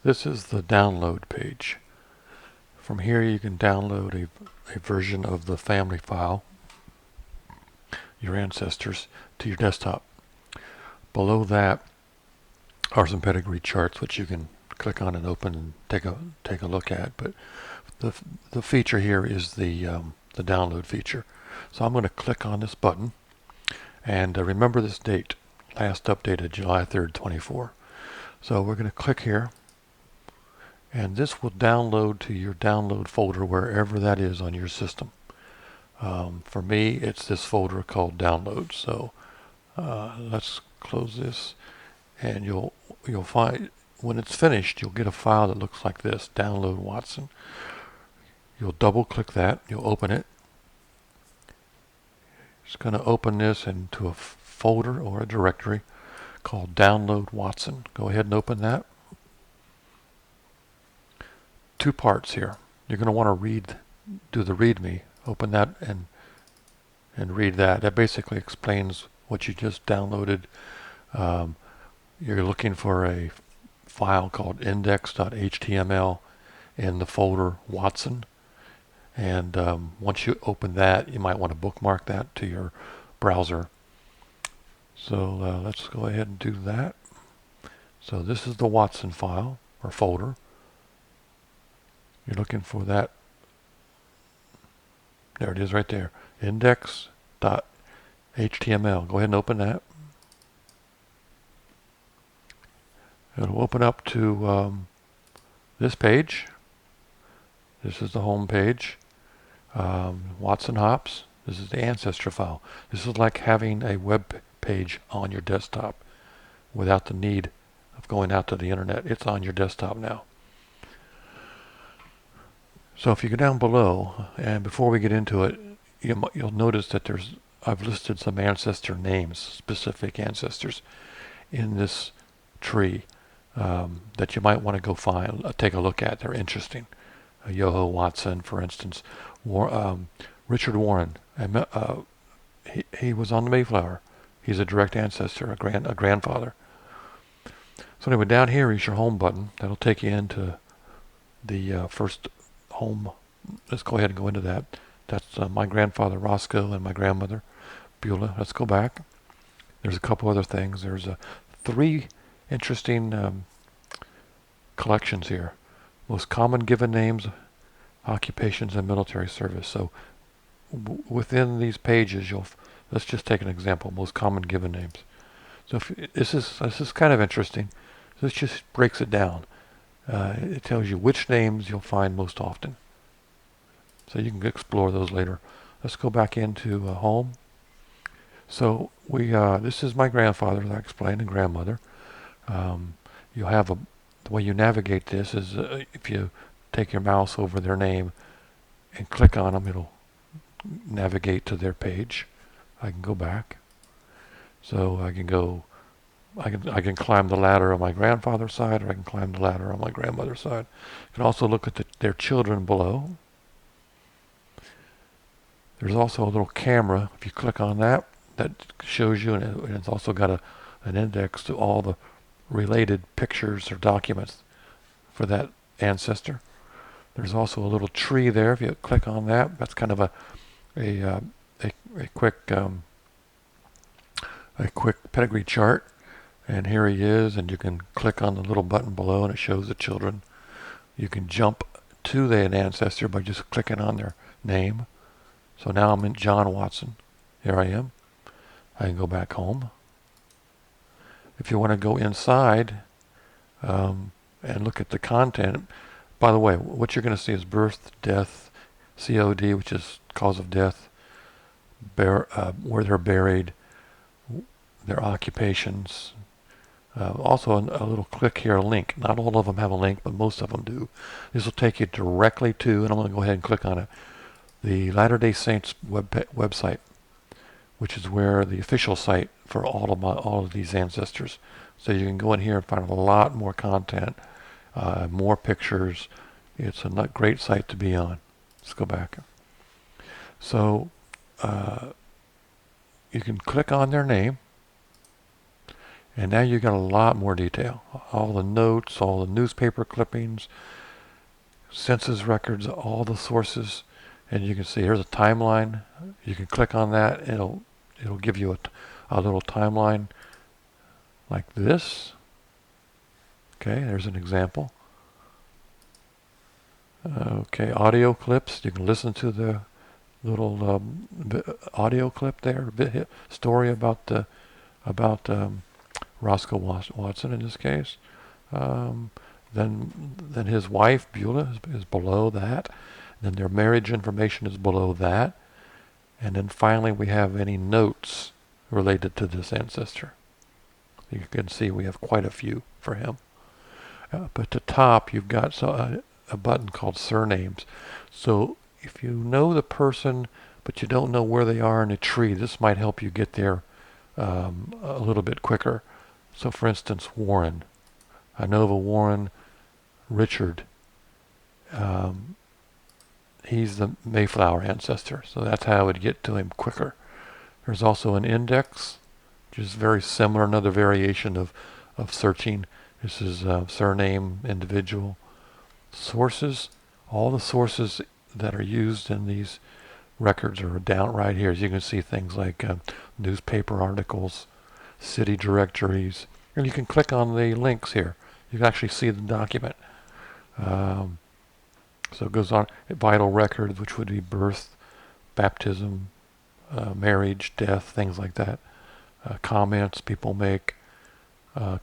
This is the download page. From here you can download a version of the family file, your ancestors, to your desktop. Below that are some pedigree charts which you can click on and open and take a look at. But the feature here is the download feature. So I'm going to click on this button and remember this date, last updated July 3rd, 24. So we're going to click here, and this will download to your download folder wherever that is on your system. For me, it's this folder called downloads. So let's close this, and you'll find when it's finished, you'll get a file that looks like this, download Watson. You'll double click that, you'll open it. It's going to open this into a folder or a directory called download Watson. Go ahead and open that. Two parts here. You're going to want to do the README. Open that and read that. That basically explains what you just downloaded. You're looking for a file called index.html in the folder Watson. And once you open that, you might want to bookmark that to your browser. So let's go ahead and do that. So this is the Watson file or folder. You're looking for that. There it is right there. Index.html. Go ahead and open that. It'll open up to this page. This is the home page. Watson Hops. This is the ancestor file. This is like having a web page on your desktop without the need of going out to the internet. It's on your desktop now. So if you go down below, and before we get into it, you'll notice that I've listed some ancestor names, specific ancestors, in this tree that you might want to go take a look at. They're interesting. Yoho Watson, for instance, Richard Warren. He was on the Mayflower. He's a direct ancestor, a grandfather. So anyway, down here is your home button. That'll take you into the first home. Let's go ahead and go into that. That's my grandfather Roscoe and my grandmother Beulah. Let's go back. There's a couple other things. There's 3 interesting collections here. Most common given names, occupations, and military service. So within these pages, let's just take an example. Most common given names. So this is kind of interesting. This just breaks it down. It tells you which names you'll find most often. So you can explore those later. Let's go back into home. So this is my grandfather, as I explained, and grandmother. You'll have the way you navigate this is if you take your mouse over their name and click on them, it'll navigate to their page. I can go back. So I can climb the ladder on my grandfather's side, or I can climb the ladder on my grandmother's side. You can also look at their children below. There's also a little camera. If you click on that, that shows you, and it's also got an index to all the related pictures or documents for that ancestor. There's also a little tree there. If you click on that, that's kind of a quick pedigree chart. And here he is, and you can click on the little button below, and it shows the children. You can jump to the ancestor by just clicking on their name. So now I'm in John Watson. Here I am. I can go back home. If you want to go inside and look at the content, by the way, what you're going to see is birth, death, COD, which is cause of death, where they're buried, their occupations. Also a little click here, a link. Not all of them have a link, but most of them do. This will take you directly to, and I'm going to go ahead and click on it, the Latter-day Saints website, which is where the official site for all of these ancestors. So you can go in here and find a lot more content, more pictures. It's a great site to be on. Let's go back. So you can click on their name. And now you got a lot more detail. All the notes, all the newspaper clippings, census records, all the sources. And you can see here's a timeline. You can click on that. It'll give you a little timeline like this. Okay, there's an example. Okay, audio clips. You can listen to the little audio clip there, story about Roscoe Watson in this case. Um, then his wife Beulah is below that. Then their marriage information is below that. And then finally we have any notes related to this ancestor. You can see we have quite a few for him. But at the top you've got a button called surnames. So if you know the person but you don't know where they are in a tree, this might help you get there a little bit quicker. So for instance, Warren. I know of a Warren Richard. He's the Mayflower ancestor, so that's how I would get to him quicker. There's also an index, which is very similar, another variation of searching. This is surname, individual, sources. All the sources that are used in these records are down right here. As you can see, things like newspaper articles, city directories, and you can click on the links here. You can actually see the document. So it goes on, vital records, which would be birth, baptism, marriage, death, things like that. Comments people make,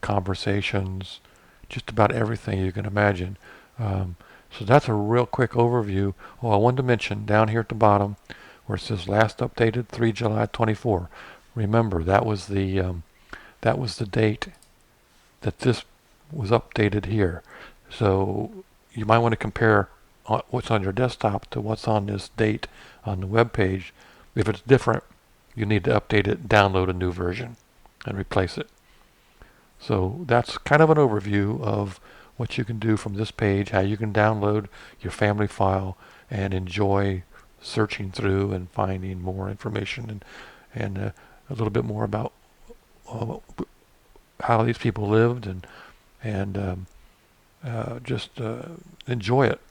conversations, just about everything you can imagine. So that's a real quick overview. Oh, I wanted to mention down here at the bottom where it says last updated 3 July 24. Remember, that was the date that this was updated here. So you might want to compare what's on your desktop to what's on this date on the web page. If it's different, you need to update it, download a new version, and replace it. So that's kind of an overview of what you can do from this page, how you can download your family file and enjoy searching through and finding more information and a little bit more about how these people lived and just enjoy it.